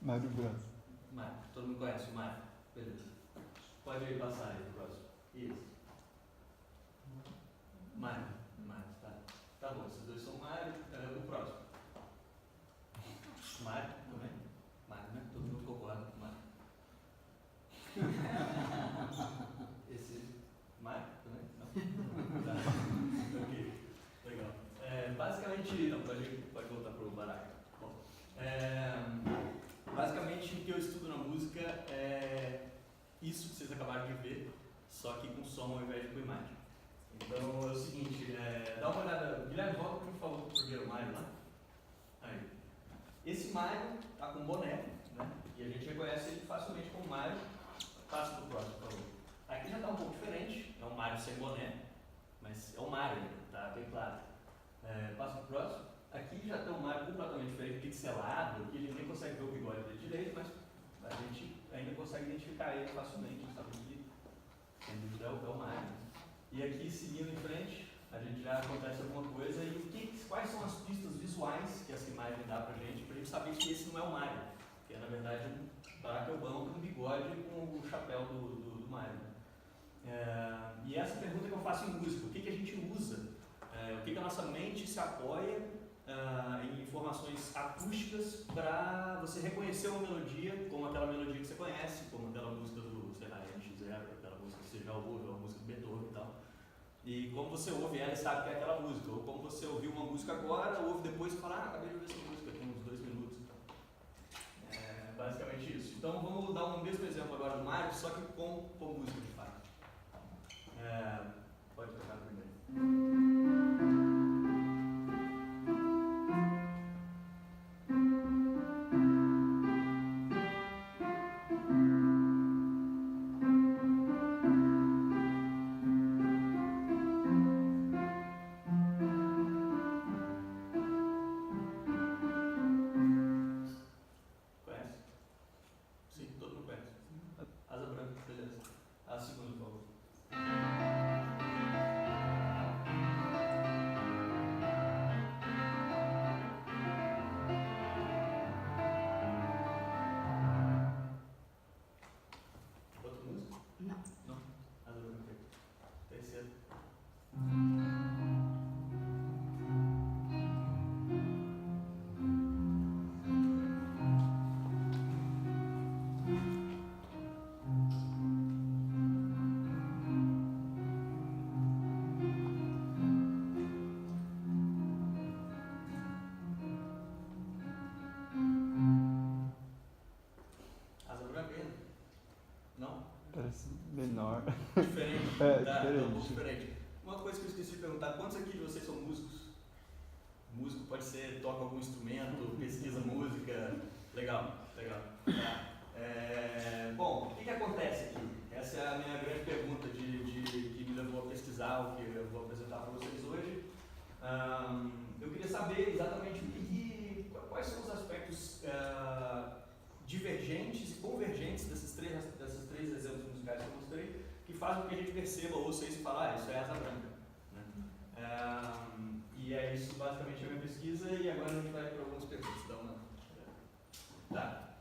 Mário Braz. Mário, todo mundo conhece o Mário? Beleza. Pode ir passar aí pro próximo. Isso. Mário, tá. Tá bom, esses dois são Mário. O próximo. Mário também? Mário, né? Todo mundo concorda com Mário. Esse Mário também? Não? Tá. Ok, legal. Basicamente, não, pode voltar pro baralho. Bom, basicamente o que eu estudo na música é isso que vocês acabaram de ver, só que com som ao invés de com imagem. Então é o seguinte, dá uma olhada, Guilherme, volta por favor pro primeiro Mário lá. Aí. Esse Mário tá com boné, né? E a gente reconhece ele facilmente como Mário. Passa pro próximo, por favor. Aqui já está um pouco diferente, é um Mário sem boné, mas é um Mário ainda, tá bem claro. Passa pro próximo. Aqui já tem um Mário completamente diferente, pixelado, aqui a gente nem consegue ver o bigode dele direito, mas a gente ainda consegue identificar ele facilmente, sabe que sem dúvida é o Mário. E aqui, seguindo em frente, a gente já acontece alguma coisa e quais são as pistas visuais que essa imagem dá pra gente saber que esse não é o Mário, que é na verdade um Barack Obama com bigode e com o chapéu do Mário. E essa pergunta que eu faço em música, o que a gente usa, o que a nossa mente se apoia em informações acústicas para você reconhecer uma melodia como aquela melodia que você conhece, como aquela música do, sei lá, NX0, aquela música que você já ouviu, a música do Beethoven e tal. E como você ouve ela e sabe que é aquela música, ou como você ouviu uma música agora, ouve depois e fala, acabei de ouvir essa música, tem uns 2 minutos. Então. Basicamente isso. Então vamos dar um mesmo exemplo agora do Mário, só que com música de fato. Pode tocar primeiro. Menor. Diferente. Diferente. Um pouco diferente. Uma coisa que eu esqueci de perguntar, quantos aqui de vocês são músicos? Músico pode ser, toca algum instrumento, pesquisa música. Legal. Tá. Bom, o que acontece aqui? Essa é a minha grande pergunta que me levou a pesquisar o que eu vou apresentar para vocês hoje. Eu queria saber exatamente quais são os aspectos divergentes e convergentes desses três exemplos musicais que eu mostrei, que fazem com que a gente perceba, ouça isso e fale, isso é Asa Branca. Né? E é isso basicamente a minha pesquisa, e agora a gente vai para algumas perguntas. Então, tá.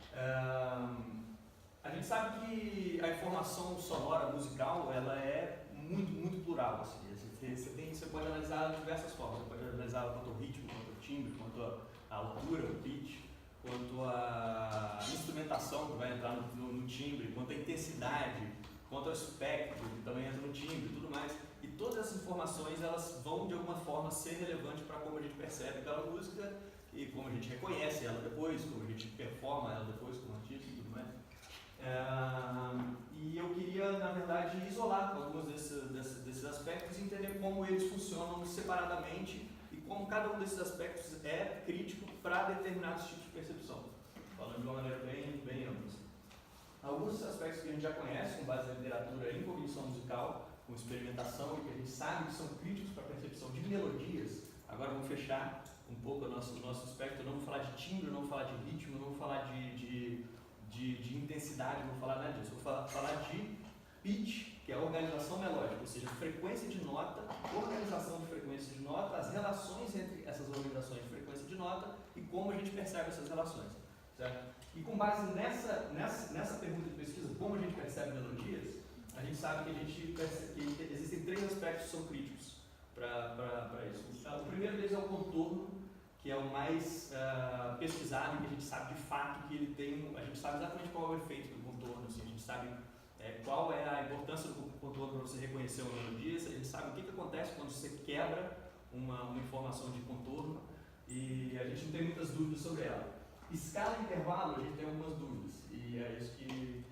A gente sabe que a informação sonora musical ela é muito plural. Assim. Você pode analisar de diversas formas. Você pode analisar quanto ao ritmo, quanto ao timbre, quanto à altura, o pitch, quanto à instrumentação que vai entrar no timbre, quanto à intensidade, quanto ao espectro que também entra no timbre e tudo mais. E todas essas informações elas vão de alguma forma ser relevantes para como a gente percebe aquela música e como a gente reconhece ela depois, como a gente performa ela depois como artista e tudo mais. E eu queria, na verdade, isolar alguns desses aspectos e entender como eles funcionam separadamente e como cada um desses aspectos é crítico para determinados tipos de percepção, falando de uma maneira bem ampla. Alguns desses aspectos que a gente já conhece, com base na literatura em cognição musical, com experimentação, e que a gente sabe que são críticos para a percepção de melodias. Agora vamos fechar um pouco o nosso espectro, não vou falar de timbre, não vou falar de ritmo, não vou falar de intensidade, não vou falar nada disso, vou falar de pitch, que é a organização melódica, ou seja, frequência de nota, organização de frequência de nota, as relações entre essas organizações de frequência de nota e como a gente percebe essas relações, certo? E com base nessa pergunta de pesquisa, como a gente percebe melodias, a gente sabe que a gente percebe que existem 3 aspectos que são críticos para isso. O primeiro deles é o contorno, que é o mais pesquisado, que a gente sabe de fato que ele tem, a gente sabe exatamente qual é o efeito do contorno, assim, a gente sabe qual é a importância do contorno para você reconhecer uma melodia, a gente sabe o que acontece quando você quebra uma informação de contorno, e a gente não tem muitas dúvidas sobre ela. Escala e intervalo, a gente tem algumas dúvidas, e é isso que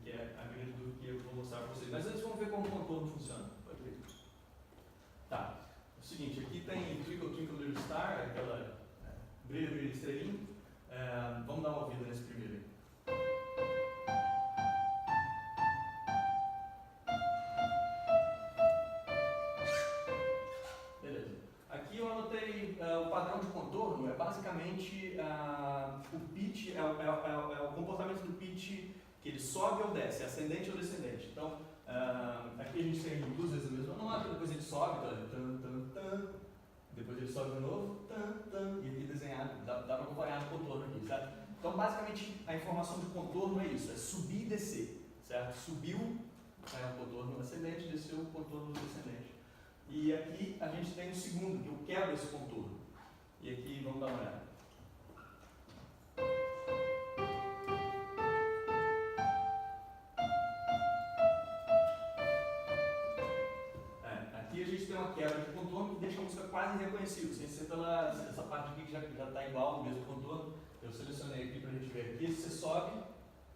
é a grande dúvida que eu vou mostrar para vocês. Mas antes vamos ver como o contorno funciona. Pode ver. Tá. É o seguinte, aqui tem Twinkle Twinkle Little Star, aquela brilha, brilha, estrelinha. Vamos dar uma ouvida nesse primeiro aí. Beleza. Aqui eu anotei o padrão de contorno, é basicamente o pitch, é o comportamento do pitch que ele sobe ou desce, é ascendente ou descendente. Então, aqui a gente tem 2 vezes a mesma nota, depois ele sobe, tan, tan, tan, depois ele sobe de novo, tan, tan, e aqui desenhado, dá para acompanhar no contorno aqui, certo? Então, basicamente, a informação de contorno é isso, é subir e descer, certo? Subiu o contorno ascendente, desceu o contorno descendente. E aqui a gente tem o segundo, que eu quebro esse contorno. E aqui vamos dar uma olhada. Aqui a gente tem uma quebra de contorno que deixa a música quase irreconhecível, sem ser pela essa parte aqui que já está igual, o mesmo contorno. Eu selecionei aqui para a gente ver. Aqui você sobe,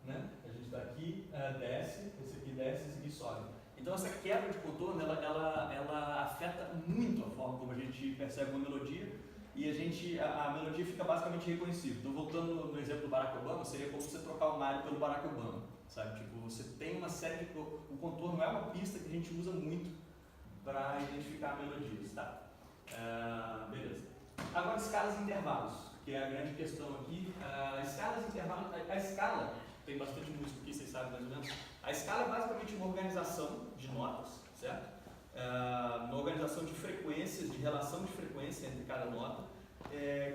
né? A gente está aqui, desce, esse aqui sobe. Então essa quebra de contorno, ela afeta muito a forma como a gente percebe uma melodia, e a melodia fica basicamente reconhecível. Então, voltando no exemplo do Barack Obama, seria como você trocar o Mario pelo Barack Obama, sabe? Tipo, você tem uma série de... O contorno é uma pista que a gente usa muito para identificar melodias, tá? Beleza. Agora, escalas e intervalos, que é a grande questão aqui. Escalas e intervalos... A escala, tem bastante música aqui, vocês sabem mais ou menos. A escala é basicamente uma organização de notas, certo? Uma organização de frequências, de relação de frequência entre cada nota,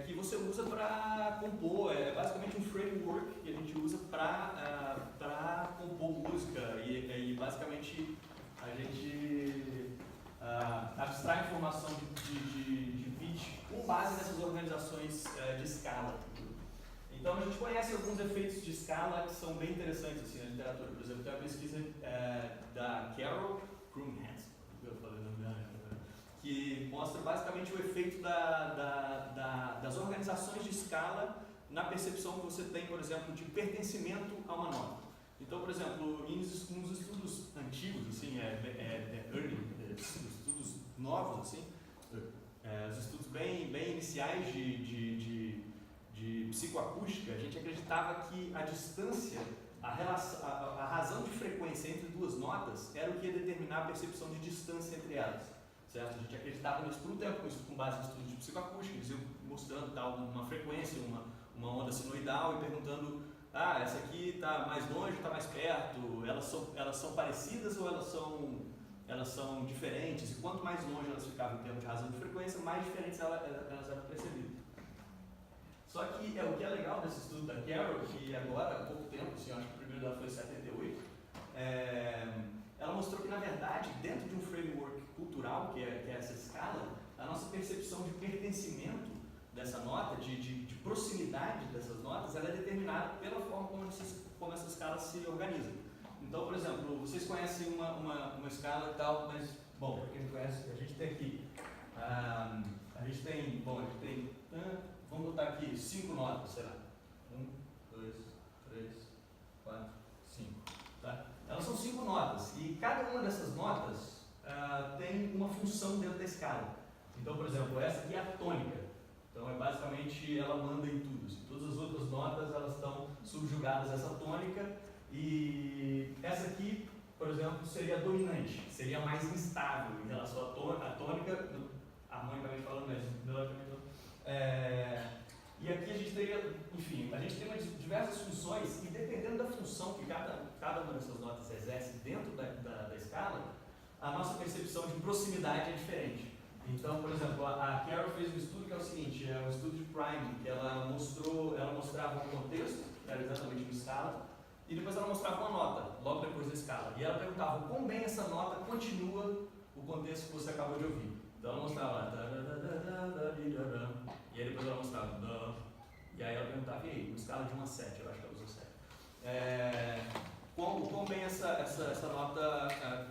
que você usa para compor. É basicamente um framework que a gente usa para compor música, e basicamente a gente abstrai informação de pitch com base nessas organizações de escala. Então a gente conhece alguns efeitos de escala que são bem interessantes assim, na literatura. Por exemplo, tem uma pesquisa da Carol Krumhans, que mostra basicamente o efeito das organizações de escala na percepção que você tem, por exemplo, de pertencimento a uma nota. Então, por exemplo, nos estudos antigos, assim, estudos novos, assim, os estudos bem iniciais de psicoacústica, a gente acreditava que a distância, a razão de frequência entre 2 notas era o que ia determinar a percepção de distância entre elas, certo? A gente acreditava nisso por um tempo, com base em estudos de psicoacústica, eles iam mostrando tal, uma frequência, uma onda sinoidal, e perguntando, essa aqui está mais longe, está mais perto, elas são parecidas ou elas são diferentes, e quanto mais longe elas ficavam em termos de razão de frequência, mais diferentes elas eram percebidas. Só que o que é legal desse estudo da Carol, que agora, há pouco tempo, assim, acho que o primeiro dela foi em 78, ela mostrou que, na verdade, dentro de um framework cultural, que é essa escala, a nossa percepção de pertencimento dessa nota, de proximidade dessas notas, ela é determinada pela forma como essa escala se organiza. Então, por exemplo, vocês conhecem uma escala e tal, mas, bom, para quem não conhece, a gente tem aqui, vamos botar aqui 5 notas, sei lá. 1, 2, 3, 4, 5. Tá? Elas são 5 notas, e cada uma dessas notas tem uma função dentro da escala. Então, por exemplo, essa aqui é a tônica. Então, basicamente, ela manda em tudo. Assim. Todas as outras notas, elas estão subjugadas a essa tônica, e essa aqui, por exemplo, seria a dominante, seria mais instável em relação à tônica, harmonicamente falando, mas melodicamente falando. E aqui a gente teria, enfim, a gente tem diversas funções, e dependendo da função que cada uma dessas notas exerce dentro da escala, a nossa percepção de proximidade é diferente. Então, por exemplo, a Carol fez um estudo que é o seguinte, é um estudo de priming, que ela mostrava um contexto era exatamente uma escala, e depois ela mostrava uma nota, logo depois da escala. E ela perguntava o quão bem essa nota continua o contexto que você acabou de ouvir. Então ela mostrava lá, e aí depois ela mostrava, e aí ela perguntava, e aí, uma escala de 1 a 7, eu acho que ela usou 7. Quão bem essa nota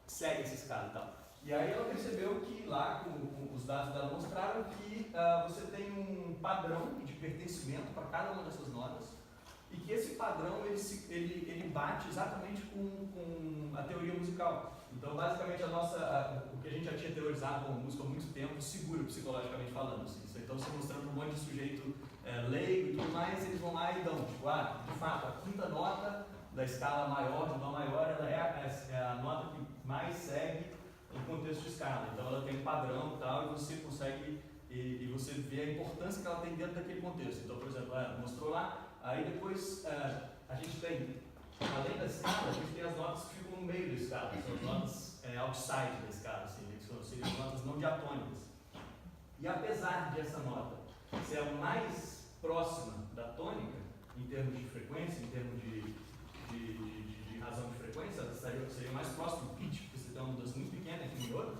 segue essa escala e tal. E aí ela percebeu que lá, com os dados dela mostraram que você tem um padrão de pertencimento para cada uma dessas notas e que esse padrão ele bate exatamente com a teoria musical. Então, basicamente, o que a gente já tinha teorizado como música há muito tempo segura psicologicamente falando. Assim. Então, você mostrando um monte de sujeito leigo e tudo mais, eles vão lá e dão, tipo, de fato, a quinta nota da escala maior, de Dó maior, ela é a nota que mais segue em contexto de escala. Então ela tem um padrão e tal, e você consegue, e você vê a importância que ela tem dentro daquele contexto. Então, por exemplo, ela mostrou lá, aí depois a gente tem, além da escala, a gente tem as notas que ficam no meio da escala, são as notas outside da escala, assim, que seriam as notas não diatônicas. E apesar de essa nota ser a mais próxima da tônica, em termos de frequência, em termos de razão de frequência, ela seria mais próxima do pitch, porque você tem uma mudança muito pequena aqui no outro,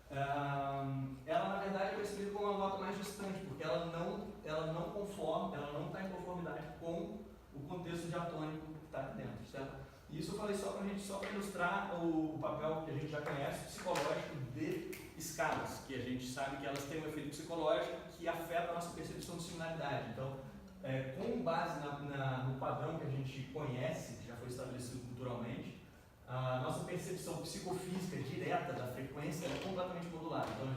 ela na verdade é percebida como uma nota mais distante, porque ela não está em conformidade com o contexto diatônico que está aqui dentro, certo? E isso eu falei só para ilustrar o papel que a gente já conhece, psicológico de escalas, que a gente sabe que elas têm um efeito psicológico que afeta a nossa percepção de similaridade. Então, com base no padrão que a gente conhece, que já foi estabelecido culturalmente, a nossa percepção psicofísica direta da frequência é completamente modulada. Então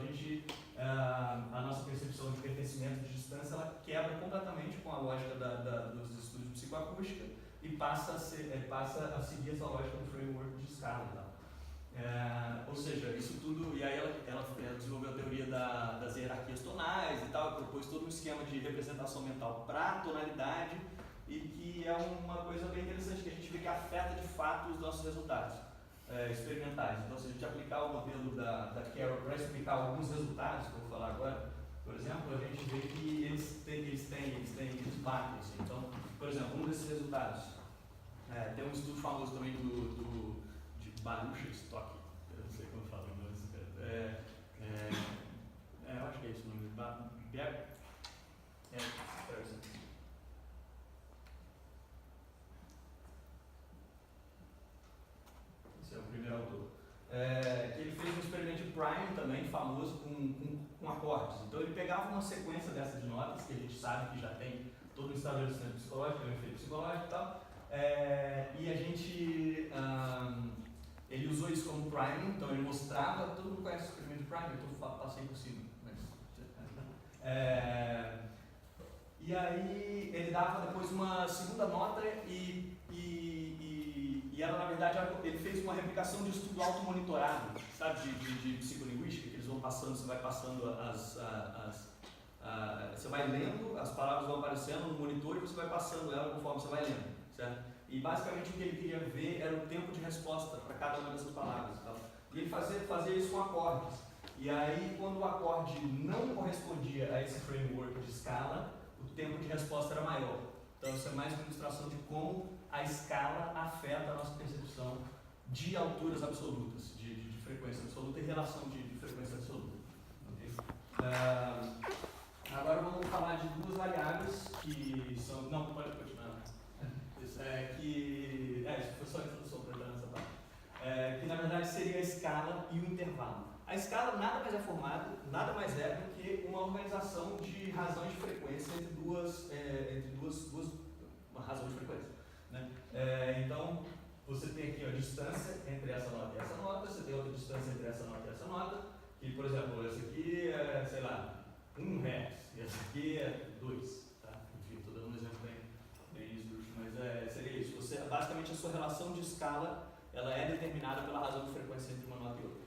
a nossa percepção de pertencimento de distância ela quebra completamente com a lógica dos estudos de psicoacústica e passa a seguir essa lógica do framework de escala e tal. Ou seja, isso tudo, e aí ela desenvolveu a teoria das hierarquias tonais e tal, propôs todo um esquema de representação mental para a tonalidade e que é uma coisa bem interessante, que a gente vê que afeta de fato os nossos resultados experimentais. Então, se a gente aplicar o modelo da Carroll para explicar alguns resultados, que eu vou falar agora, por exemplo, a gente vê que eles batem. Assim. Então, por exemplo, um desses resultados, tem um estudo famoso também de Baruch Stock, eu não sei como fala o nome desse cara. Eu acho que é esse o nome. Esse é o primeiro autor. Que ele fez um experimento de Prime também, famoso, com acordes. Então ele pegava uma sequência dessas de notas, que a gente sabe que já tem todo um estabelecimento psicológico, tem um efeito psicológico e tal, e a gente... ele usou isso como priming, então ele mostrava, todo mundo conhece o experimento de priming, eu passei por cima. E aí ele dava depois uma segunda nota e ela, na verdade, ele fez uma replicação de estudo automonitorado, sabe, de psicolinguística, que eles vão passando, você vai passando você vai lendo, as palavras vão aparecendo no monitor e você vai passando ela conforme você vai lendo, certo? E basicamente o que ele queria ver era o tempo de resposta para cada uma dessas palavras. Tá? E ele fazia isso com acordes. E aí, quando o acorde não correspondia a esse framework de escala, o tempo de resposta era maior. Então, isso é mais uma ilustração de como a escala afeta a nossa percepção de alturas absolutas, de frequência absoluta e relação de frequência absoluta. Okay? Agora vamos falar de duas variáveis que são... Não, pode continuar. Isso foi só a introdução para entrar nessa parte. Que na verdade seria a escala e o intervalo. A escala nada mais é formada, nada mais é do que uma organização de razões de frequência entre duas uma razão de frequência. Né? Então, você tem aqui a distância entre essa nota e essa nota, você tem outra distância entre essa nota e essa nota, que, por exemplo, essa aqui é, sei lá, 1 Hz, e essa aqui é 2. Tá? Enfim, estou dando um exemplo bem esdrúxulo, mas seria isso. Basicamente, a sua relação de escala ela é determinada pela razão de frequência entre uma nota e outra.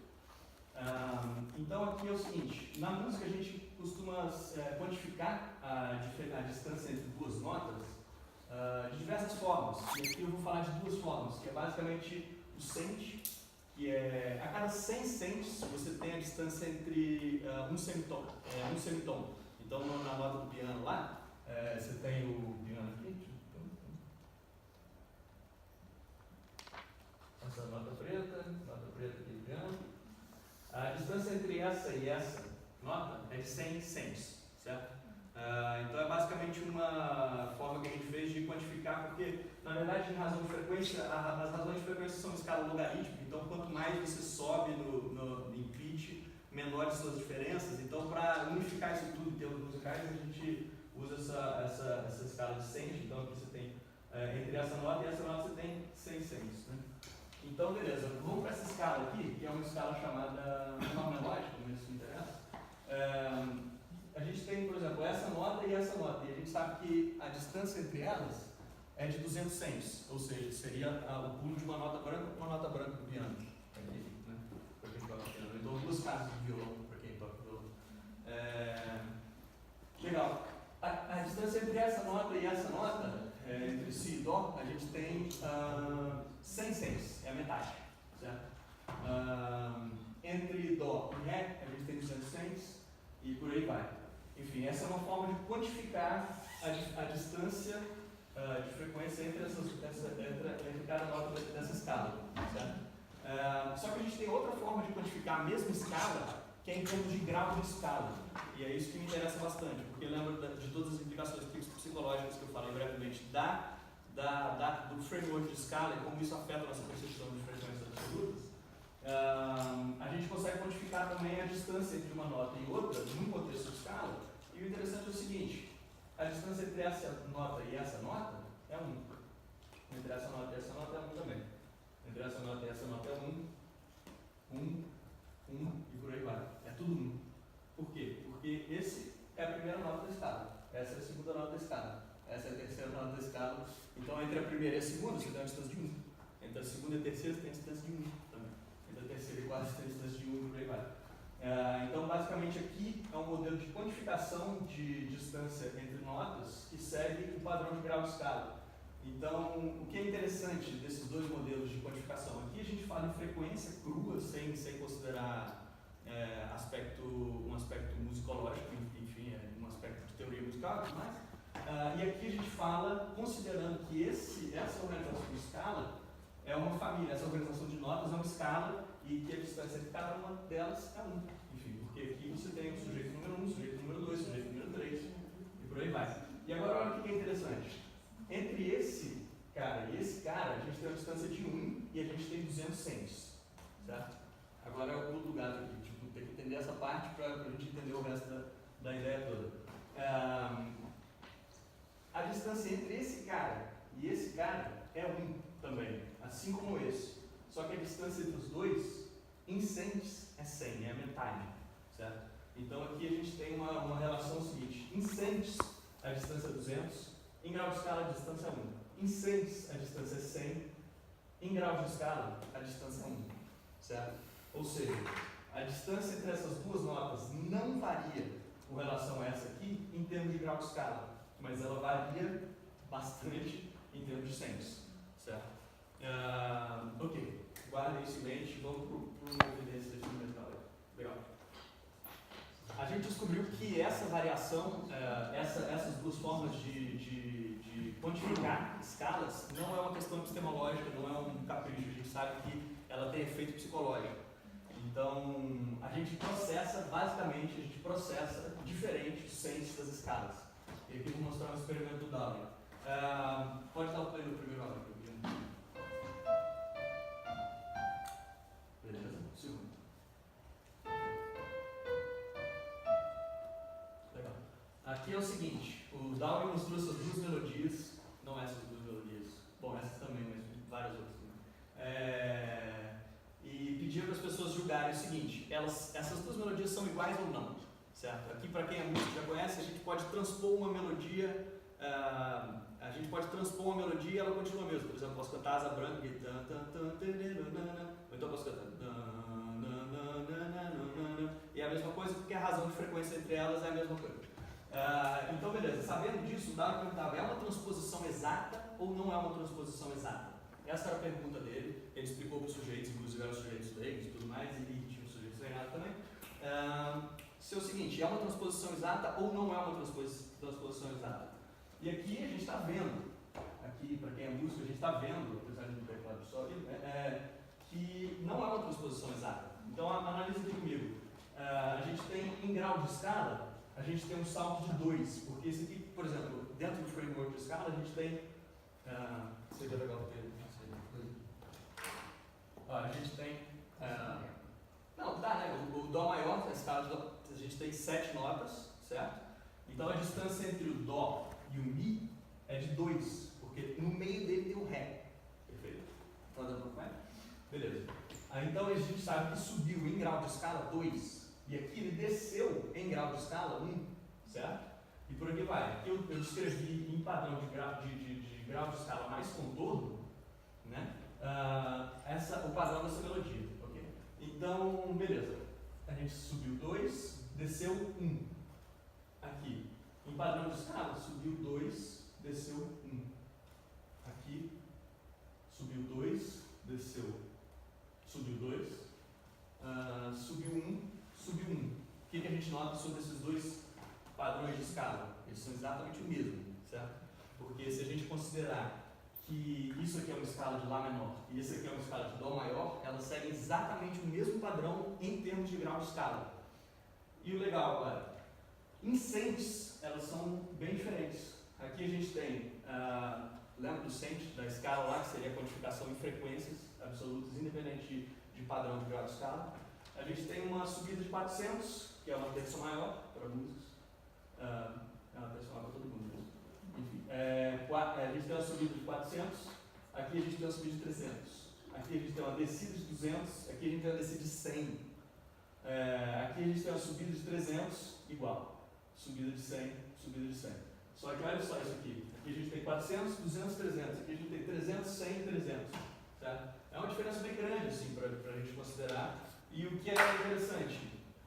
Então, aqui é o seguinte, na música a gente costuma quantificar a distância entre duas notas de diversas formas. E aqui eu vou falar de duas formas, que é basicamente o cent, que é a cada 100 cents você tem a distância entre um semitom. Então, na nota do piano lá, você tem o piano aqui, 100 cents, certo? Então é basicamente uma forma que a gente fez de quantificar, porque na verdade em razão de frequência, as razões de frequência são uma escala logarítmica, então quanto mais você sobe em pitch, menores são as diferenças. Então para unificar isso tudo em termos musicais, a gente usa essa escala de cents. Então aqui você tem, entre essa nota e essa nota você tem 100 cents, né? Então beleza, vamos para essa escala aqui, que é uma escala chamada menor melódica, como isso interessa. A gente tem, por exemplo, essa nota e essa nota, e a gente sabe que a distância entre elas é de 200 cents, ou seja, seria o pulo de uma nota branca para uma nota branca do piano, aqui, né? Para quem toca piano. Então, duas casas de violão para quem toca violão. Legal. A distância entre essa nota e essa nota, entre si e dó, a gente tem 100 cents, é a metade, certo? Entre dó e ré, a gente tem 200 cents e por aí vai. Enfim, essa é uma forma de quantificar a distância de frequência entre cada nota dessa escala, certo? Só que a gente tem outra forma de quantificar a mesma escala, que é em termos de grau de escala. E é isso que me interessa bastante, porque eu lembro de todas as implicações psicológicas que eu falei brevemente do framework de escala e como isso afeta a nossa percepção de frequências absolutas. A gente consegue quantificar também a distância entre uma nota e outra num contexto de escala. E o interessante é o seguinte: a distância entre essa nota e essa nota é 1. Entre essa nota e essa nota é 1 também. Entre essa nota e essa nota é 1 e por aí vai. É tudo 1. Por quê? Porque esse é a primeira nota da escala, essa é a segunda nota da escala, essa é a terceira nota da escala. Então entre a primeira e a segunda você tem uma distância de 1. Entre a segunda e a terceira você tem a distância de 1 também. Entre a terceira e a quarta você tem a distância de 1 e por aí vai. Então basicamente aqui é um modelo de quantificação de distância entre notas que segue o padrão de grau de escala. Então o que é interessante desses dois modelos de quantificação? Aqui a gente fala em frequência crua, sem considerar um aspecto musicológico, enfim, um aspecto de teoria musical e tudo mais. E aqui a gente fala considerando que essa organização de escala é uma família, essa organização de notas é uma escala e que a distância entre cada uma delas é 1. Enfim, porque aqui você tem o sujeito número 1, o sujeito número 2, o sujeito número 3 e por aí vai. E agora olha o que é interessante. Entre esse cara e esse cara, a gente tem uma distância de 1 e a gente tem 200 cents, certo? Agora é o pulo do gato aqui, tipo, tem que entender essa parte para a gente entender o resto da ideia toda. A distância entre esse cara e esse cara é 1 também, assim como esse. Só que a distância entre os dois, em cents, é 100, é a metade, certo? Então aqui a gente tem uma relação seguinte: em cents a distância é 200, em grau de escala a distância é 1. Em cents a distância é 100, em grau de escala a distância é 1, certo? Ou seja, a distância entre essas duas notas não varia com relação a essa aqui em termos de grau de escala, mas ela varia bastante em termos de cents, certo? Ok, guardem isso em mente, vamos para uma evidência experimental. Legal. A gente descobriu que essa variação, essas duas formas de quantificar escalas, não é uma questão epistemológica, não é um capricho, a gente sabe que ela tem efeito psicológico. Então, a gente processa diferente os cents das escalas. E aqui eu vou mostrar um experimento do Dowling. Pode dar o play no primeiro áudio. Beleza? Segundo. Legal. Aqui é o seguinte, o Dowling mostrou essas duas melodias, não essas duas melodias, bom, essas também, mas várias outras também. E pediu para as pessoas julgarem o seguinte: essas duas melodias são iguais ou não, certo? Aqui, para quem é músico já conhece, a gente pode transpor uma melodia, e ela continua mesmo. Por exemplo, posso cantar Asa Branca e ou então posso cantar e é a mesma coisa, porque a razão de frequência entre elas é a mesma coisa. Então, beleza, sabendo disso, o Dowling perguntava: é uma transposição exata ou não é uma transposição exata? Essa era a pergunta dele. Ele explicou para os sujeitos, inclusive eram os sujeitos leigos e tudo mais, e tinha os sujeitos treinados também. Se é o seguinte: é uma transposição exata ou não é uma transposição exata? E aqui a gente está vendo, aqui para quem é músico, a gente está vendo, apesar de não ter claro só aqui, que não é uma transposição exata. Então analisa aqui comigo. a gente tem em grau de escala, a gente tem um salto de 2, porque esse aqui, por exemplo, dentro do framework de escala, a gente tem. Seria legal ter. A gente tem. Não, dá, né? O Dó maior, a escala de Dó, a gente tem 7 notas, certo? Então a distância entre o Dó e o Mi é de 2, porque no meio dele tem o Ré. Perfeito? Tá dando pra acompanhar? Beleza. Então a gente sabe que subiu em grau de escala 2, e aqui ele desceu em grau de escala 1, certo? E por aqui vai. Aqui eu descrevi em padrão de grau de escala mais contorno, né? O padrão dessa melodia. Okay? Então, beleza. A gente subiu 2, desceu 1. Aqui, em padrão de escala, subiu 2, desceu 1. Aqui, subiu 2, desceu, subiu 2, subiu 1, subiu 1. O que a gente nota sobre esses dois padrões de escala? Eles são exatamente o mesmo, certo? Porque se a gente considerar que isso aqui é uma escala de Lá menor e esse aqui é uma escala de Dó maior, elas seguem exatamente o mesmo padrão em termos de grau de escala. E o legal agora, em cents, elas são bem diferentes. Aqui a gente tem, lembra do cent, da escala lá, que seria a quantificação em frequências absolutas, independente de padrão de grau de escala. A gente tem uma subida de 400, que é uma terça maior para músicos. É uma terça maior para todo mundo. Enfim, a gente tem uma subida de 400, aqui a gente tem uma subida de 300. Aqui a gente tem uma descida de 200, aqui a gente tem uma descida de 100. Aqui a gente tem uma subida de 300, igual. Subida de 100, subida de 100. Só que olha só isso aqui. Aqui a gente tem 400, 200, 300. Aqui a gente tem 300, 100 e 300. Certo? É uma diferença bem grande assim, para a gente considerar. E o que é interessante,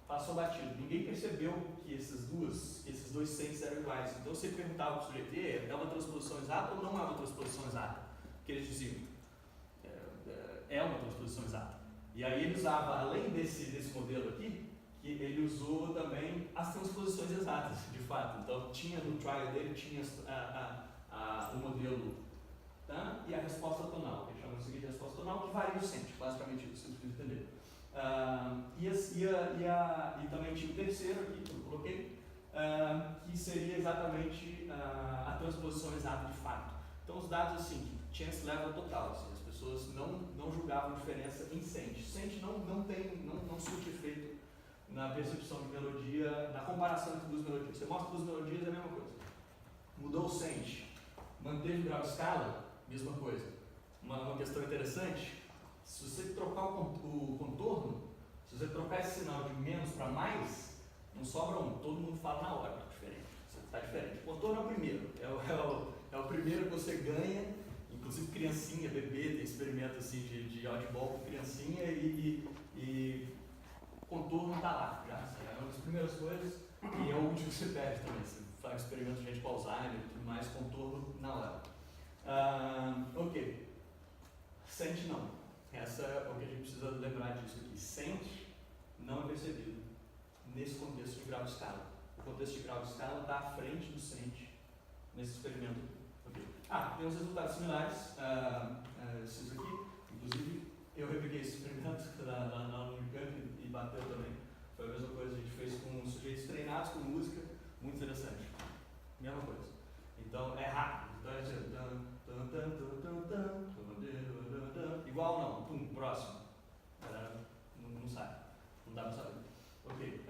passou batido. Ninguém percebeu que esses dois cents eram iguais. Então você perguntava para o sujeito, é uma transposição exata ou não é uma transposição exata? Porque eles diziam, é uma transposição exata. E aí ele usava, além desse modelo aqui, que ele usou também as transposições exatas, de fato. Então tinha no trial dele, tinha o modelo e a resposta tonal, que ele chama de resposta tonal, que varia o cent, basicamente isso, vocês precisam entender. E também tinha o terceiro aqui, que eu coloquei, que seria exatamente a transposição exata de fato. Então os dados assim, chance level total, assim, as pessoas não julgavam diferença em cent. Cent não surte efeito na percepção de melodia, na comparação entre duas melodias. Você mostra duas melodias, é a mesma coisa. Mudou o cent, manteve o grau de escala, mesma coisa. Uma questão interessante, se você trocar o contorno, se você trocar esse sinal de menos para mais, não sobra um, todo mundo fala na hora, diferente. Está diferente. O contorno é o primeiro, é o primeiro que você ganha, inclusive criancinha, bebê, tem experimento assim de oddball com criancinha e contorno está lá, já, é uma das primeiras coisas e é o último que você perde também. Você faz experimento de gente com Alzheimer e tudo mais, contorno na hora. Ok. Cent não. Essa é o que a gente precisa lembrar disso aqui. Cent não é percebido nesse contexto de grau de escala. O contexto de grau de escala está à frente do cent nesse experimento. Okay. Tem uns resultados similares. Esses aqui, inclusive, eu repliquei esse experimento na Unicamp e bateu também. Foi a mesma coisa, a gente fez com sujeitos treinados com música, muito interessante. Mesma coisa. Então é rápido. Então é igual não, pum, próximo. Não sai. Não dá pra saber. Ok.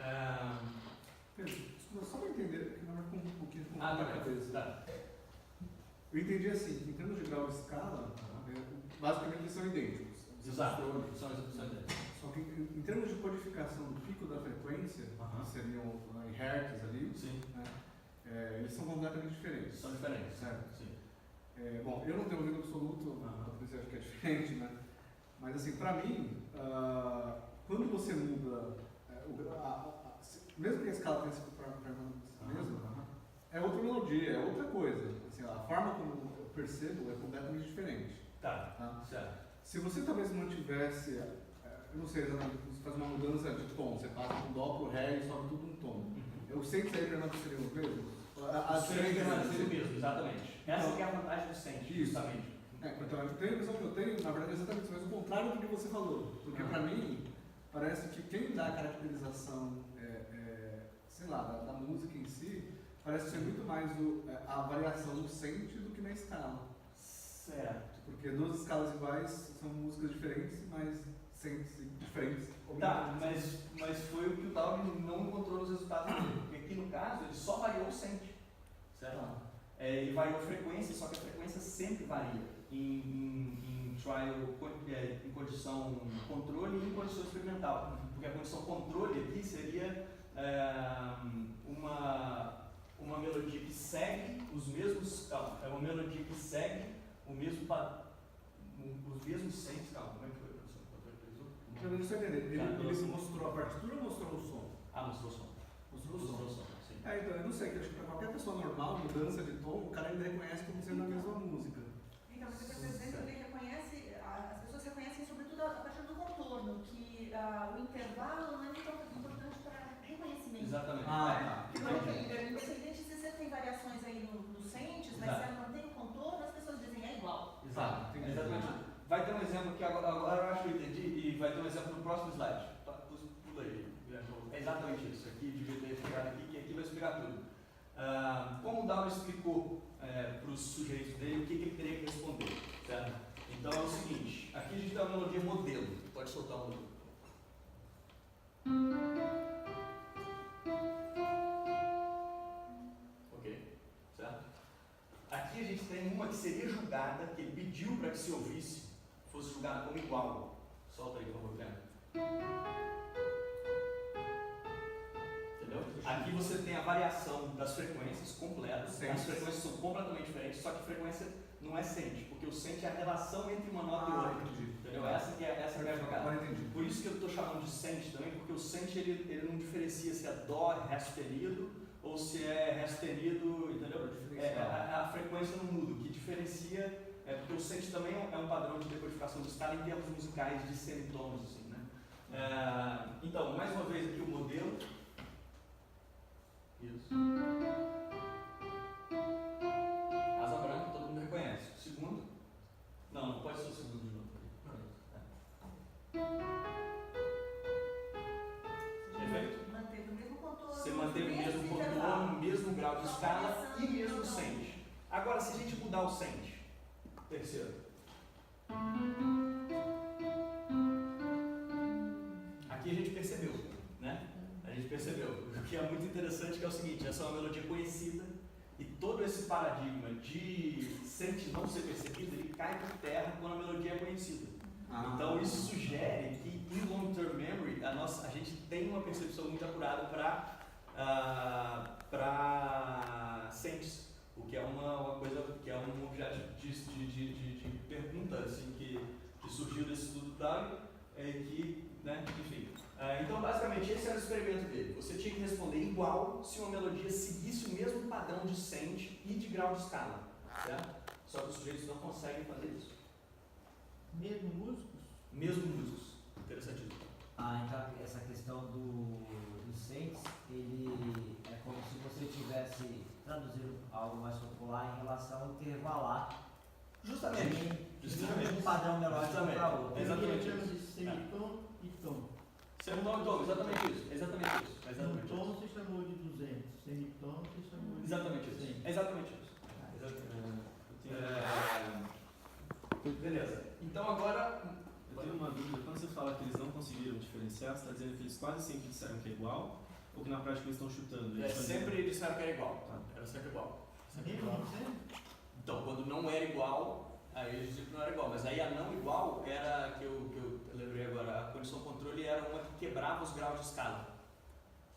Pedro, só para entender, que não é um pouquinho com a cabeça. Tá. Eu entendi assim, em termos de grau de escala, basicamente eles são idênticos. Exato, são idênticos. Só que em termos de codificação do pico da frequência, que seriam em hertz ali, né, eles são completamente diferentes. São diferentes. Certo? Sim. Bom, eu não tenho ouvido absoluto, você acha que é diferente, né? Mas assim, para mim, quando você muda, mesmo que a escala tenha sido mesma, é outra melodia, é outra coisa. Assim, a forma como eu percebo é completamente diferente. Tá? Certo. Se você talvez mantivesse, eu não sei exatamente, você faz uma mudança de tom, você passa do Dó pro Ré e sobe tudo um tom. Eu sei que isso aí para nós seria o mesmo. Seria o mesmo, exatamente. Essa que é a vantagem do cent, justamente. Então, a impressão que eu tenho, na verdade, é exatamente isso, mas o contrário do que você falou. Porque para mim, parece que quem dá a caracterização, sei lá, da música em si, parece ser muito mais a variação do sente do que na escala. Certo. Porque duas escalas iguais são músicas diferentes, mas sentes diferentes. Tá, mas foi o que o Doug não encontrou nos resultados dele. Porque aqui no caso, ele só variou o sente. Certo? Ele variou a frequência, só que a frequência sempre varia em trial, em condição controle e em condição experimental. Porque a condição controle aqui seria uma melodia que segue os mesmos. É uma melodia que segue o mesmo os mesmos sentes. Calma, como é que foi a condição controle? Deixa eu entender. Ele mostrou a partitura ou mostrou o som? Mostrou o som. Mostrou o som. Sim. Então, eu não sei, que acho que para qualquer pessoa normal, mudança de tom, o cara ainda reconhece como sendo a mesma música. Então, você está dizendo que ele reconhece, as pessoas reconhecem sobretudo a partir do contorno, que o intervalo não é tão importante para reconhecimento. Exatamente. Independente se você tem variações aí nos sentes, mas se ela mantém o contorno, as pessoas dizem é igual. Exato, exatamente. Vai ter um exemplo que agora eu acho que eu entendi, e vai ter um exemplo no próximo slide. Pula aí. É exatamente isso. Aqui devia ter ficado aqui, que aqui vai explicar tudo. Como o Down explicou para os sujeitos dele o que ele teria que responder. Certo? Então é o seguinte, aqui a gente tem uma melodia modelo. Pode soltar o modelo. Ok? Certo? Aqui a gente tem uma que seria julgada, que ele pediu para que se ouvisse, fosse julgada como igual. Solta aí, por favor, Guilherme. Entendeu? Aqui você tem a variação das frequências completas. As frequências são completamente diferentes, só que a frequência não é sente, porque o sente é a relação entre uma nota e outra. Entendeu? Essa que é a jogada. Por isso que eu estou chamando de sente também, porque o sente ele não diferencia se é dó, ré sustenido, ou se é ré sustenido, entendeu? A frequência não muda. O que diferencia é porque o sente também é um padrão de decodificação de escala em termos musicais de semitonos, assim, né? Então, mais uma vez aqui o modelo. Isso. Asa branca, todo mundo reconhece. O segundo? Não pode ser o segundo de novo. Perfeito? Manteve o mesmo contorno. Você manteve o mesmo contorno, o mesmo grau de escala e mesmo sente. Agora, se a gente mudar o sente, terceiro. Aqui a gente percebeu, né? A gente percebeu. O que é muito interessante que é o seguinte, essa é uma melodia conhecida e todo esse paradigma de sente não ser percebido, ele cai por terra quando a melodia é conhecida. Então isso sugere que em long-term memory a gente tem uma percepção muito apurada para sentes, o que é uma coisa, que é um objeto de pergunta assim, que surgiu desse estudo da que, né, enfim. Então basicamente esse era o experimento dele. Você tinha que responder igual se uma melodia seguisse o mesmo padrão de sente e de grau de escala, certo? Só que os sujeitos não conseguem fazer isso. Mesmo músicos? Mesmo músicos. Interessantíssimo. Então essa questão do sentes, ele é como se você tivesse traduzido algo mais popular em relação a intervalar Justamente. um padrão melódico para outro. Exatamente. Chama de semitom e tom. Semitom e tom, exatamente isso. Exatamente isso. Exatamente Tom isso. você chamou de 200, semitom você chamou de Exatamente isso. 100. Exatamente isso. Beleza. Então agora. Eu tenho uma dúvida, quando você fala que eles não conseguiram diferenciar, você está dizendo que eles quase sempre disseram que é igual, ou que na prática eles estão chutando? Sempre disseram que era igual. Era sempre igual. Sempre igual. Então, quando não era igual, aí eles diziam que não era igual. Mas aí a não igual era, que eu lembrei agora, a condição controle era uma que quebrava os graus de escala.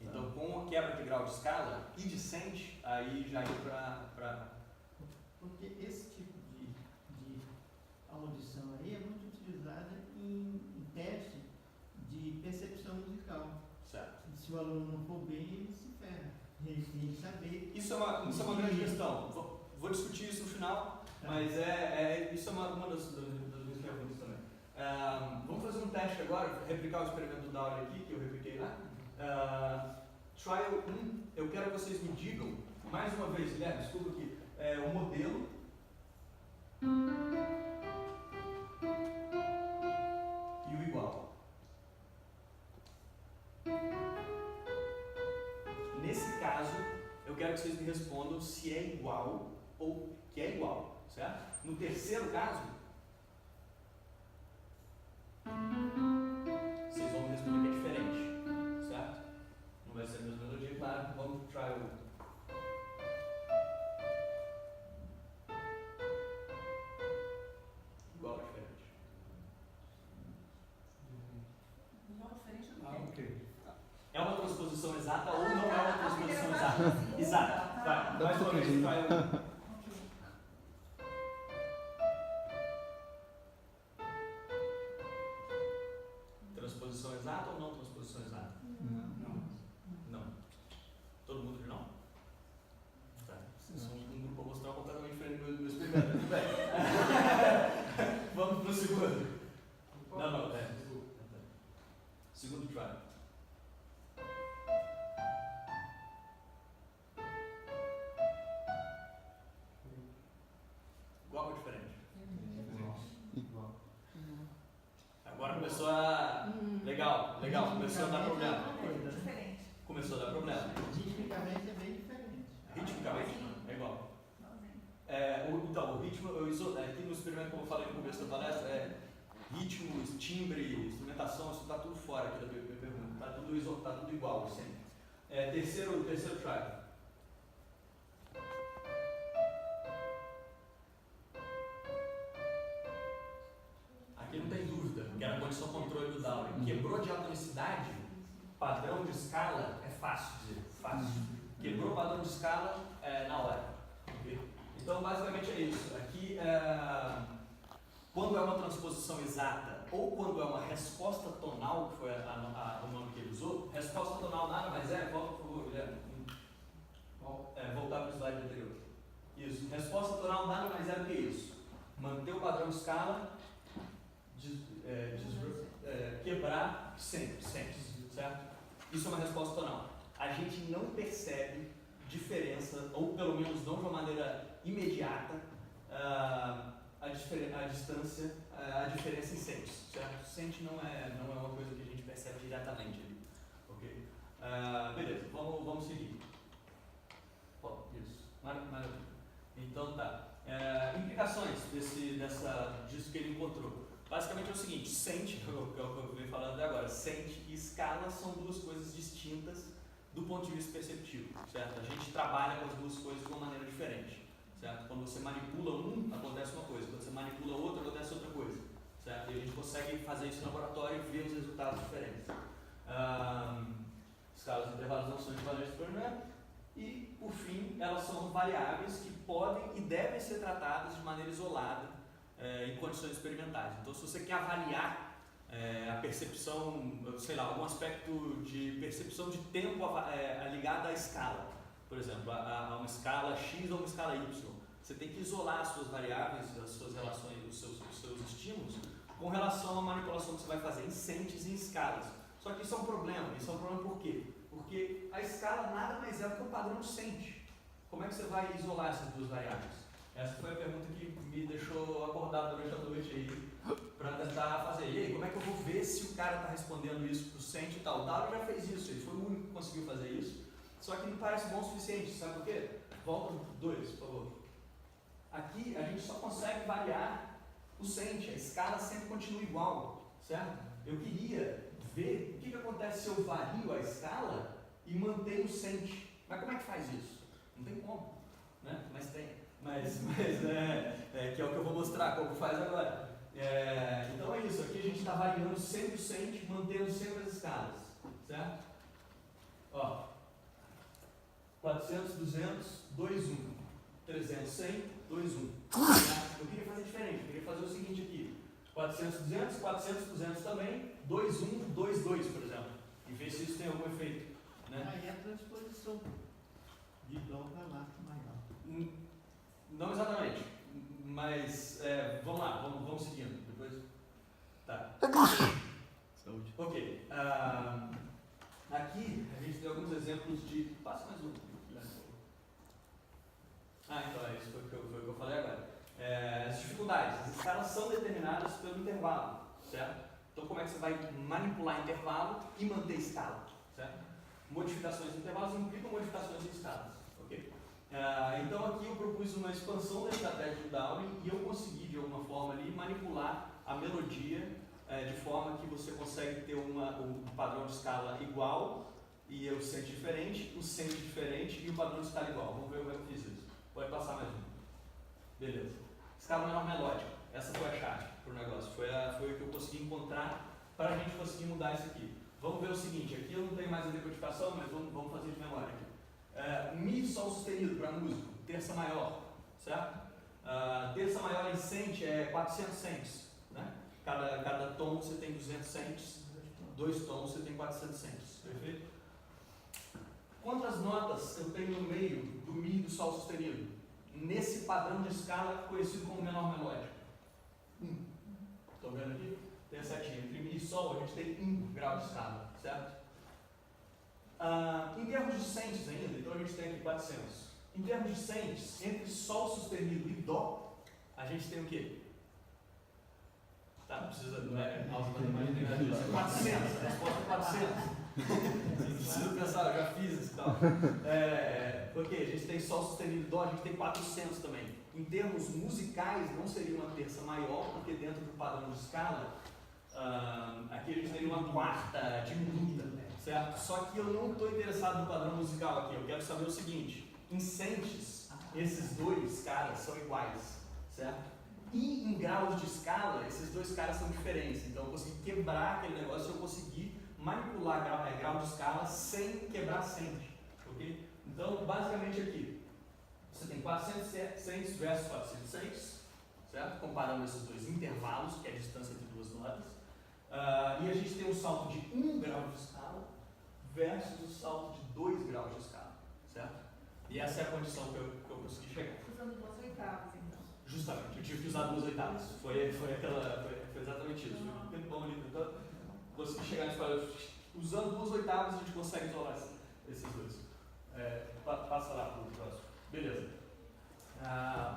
Então, com a quebra de grau de escala e de sente, aí já ia para... Porque esse tipo de audição aí é muito utilizada em teste de percepção musical. Certo. Se o aluno não for bem, ele se ferra. Ele tem que saber. Isso é uma grande questão. Vou discutir isso no final, mas isso é uma das minhas perguntas também. Vamos fazer um teste agora, replicar o experimento do Downey aqui, que eu repliquei lá. Trial 1, eu quero que vocês me digam, mais uma vez, Guilherme, desculpa aqui, o modelo e o igual. quero que vocês me respondam se é igual ou que é igual, certo? No terceiro caso, vocês vão me responder que é diferente, certo? Não vai ser a mesma melodia, claro. Vamos try o... Igual ou diferente? Igual diferente do Ah, quê? ok. É uma transposição exata ou não é uma transposição exata? Exata. Vai, Dá mais pra uma vez, pedir. try o... Transposição exata ou não transposição exata? Não. Não. Todo mundo que não? Tá. Vocês são um grupo amostral completamente diferente do meu experimento. Tudo bem. Vamos pro segundo. Não, é. Segundo try. Igual ou diferente? Igual. Agora começou a... Legal, começou a dar problema. Diferente. Começou a dar problema. Ritmicamente é bem diferente. Ritmicamente, é igual. Igualzinho. Então, o ritmo, aqui no experimento, como eu falei no começo da palestra, ritmo, timbre, instrumentação, isso está tudo fora aqui da minha pergunta. Está tudo igual, sempre. Terceiro try. Aqui não tem dúvida, que era a condição controle do Dowling. Quebrou de atonicidade, padrão de escala, é fácil dizer, fácil. Quebrou o padrão de escala na hora. Okay? Então, basicamente é isso. Aqui, quando é uma transposição exata ou quando é uma resposta tonal, que foi o nome que ele usou, resposta tonal nada mais volta por favor, Guilherme. Voltar para o slide anterior. Isso. Resposta tonal nada mais do que isso. Manter o padrão de escala, quebrar sempre, certo? Isso é uma resposta tonal. A gente não percebe diferença, ou pelo menos não de uma maneira imediata, a diferença em sente, certo? Sente não é uma coisa que a gente percebe diretamente ali, ok? Beleza, vamos seguir. Isso, maravilha. Então tá. Implicações disso que ele encontrou. Basicamente é o seguinte, sente, que é o que eu venho falando até agora, sente e escala são duas coisas distintas do ponto de vista perceptivo, certo? A gente trabalha com as duas coisas de uma maneira diferente, certo? Quando você manipula um, acontece uma coisa, quando você manipula outro, acontece outra coisa, certo? E a gente consegue fazer isso no laboratório e ver os resultados diferentes. Escalas e intervalos não são equivalentes para o experimento. E, por fim, elas são variáveis que podem e devem ser tratadas de maneira isolada em condições experimentais. Então, se você quer avaliar a percepção, sei lá, algum aspecto de percepção de tempo ligado à escala, por exemplo, a uma escala X ou uma escala Y, você tem que isolar as suas variáveis, as suas relações, os seus estímulos, com relação à manipulação que você vai fazer em sentes e em escalas. Só que isso é um problema. Isso é um problema por quê? Porque a escala nada mais é do que o padrão de sente. Como é que você vai isolar essas duas variáveis? Essa foi a pergunta que me deixou acordado durante a noite aí, para tentar fazer. E aí, como é que eu vou ver se o cara está respondendo isso pro sente e tal? O Darwin já fez isso, ele foi o único que conseguiu fazer isso, só que não parece bom o suficiente, sabe por quê? Volta 2, por favor. Aqui a gente só consegue variar o sente, a escala sempre continua igual, certo? Eu queria ver o que acontece se eu vario a escala e mantenho o sente. Mas como é que faz isso? Não tem como, né? Mas tem. Que é o que eu vou mostrar, como faz agora. Então é isso, aqui a gente está variando sempre o sente, mantendo sempre as escalas, certo? Ó, 400, 200, 2, 1. 300, 100, 2, 1. Eu queria fazer diferente, eu queria fazer o seguinte aqui. 400, 200, 400, 200 também, 2, 1, 2, 2, por exemplo. E ver se isso tem algum efeito, né? Aí é a transposição de Dom para lá, maior. Não exatamente, mas vamos lá, vamos seguindo. Depois. Tá. Saúde. Ok. Aqui a gente tem alguns exemplos de. Passa mais um. Então isso foi o que eu falei agora. As dificuldades. As escalas são determinadas pelo intervalo, certo? Então, como é que você vai manipular intervalo e manter escala, certo? Modificações em intervalos implicam modificações em escalas, ok? Então aqui eu propus uma expansão da estratégia do Darwin e eu consegui de alguma forma ali manipular a melodia de forma que você consegue ter um padrão de escala igual e o sente diferente, o sente diferente e o padrão de escala igual. Vamos ver como é que eu fiz isso. Pode passar mais um. Beleza. Escala menor melódica. Essa foi a chave para o negócio. Foi o que eu consegui encontrar para a gente conseguir mudar isso aqui. Vamos ver o seguinte. Aqui eu não tenho mais a decodificação, mas vamos fazer de memória aqui. Mi, Sol sustenido para músico. Terça maior. Certo? Terça maior em cent é 400 cents. Né? Cada tom você tem 200 cents. 2 tons você tem 400 cents. Perfeito? Quantas notas eu tenho no meio do Mi e do Sol sustenido? Nesse padrão de escala conhecido como menor melódico. 1. Estão vendo aqui? Tem a setinha. Entre Mi e Sol a gente tem 1 grau de escala. Certo? Em termos de cents ainda, então a gente tem aqui 400. Em termos de cents, entre Sol sustenido e Dó, a gente tem o quê? Tá, não precisa. Aos matemáticos 400, a resposta é 400. Não precisa pensar, eu já fiz isso e tal. Porque a gente tem Sol sustenido e Dó, a gente tem 400 também. Em termos musicais, não seria uma terça maior, porque dentro do padrão de escala, aqui a gente teria uma quarta diminuta, certo? Só que eu não estou interessado no padrão musical aqui, eu quero saber o seguinte: em cents, esses dois caras são iguais, certo? E em graus de escala, esses dois caras são diferentes. Então eu consegui quebrar aquele negócio, eu consegui manipular grau de escala sem quebrar cent, ok? Então, basicamente aqui, você tem 400 cents versus 400 cents, certo? Comparando esses dois intervalos, que é a distância entre duas notas. E a gente tem um salto de 1 grau de escala versus o salto de 2 graus de escala, certo? E essa é a condição que eu consegui chegar. Usando 2 oitavas, então. Justamente, eu tive que usar 2 oitavas. Foi exatamente isso. Foi um tempão ali tentando. Consegui chegar nesse parâmetro. Usando 2 oitavas a gente consegue isolar esses dois. Passa lá para o próximo. Beleza.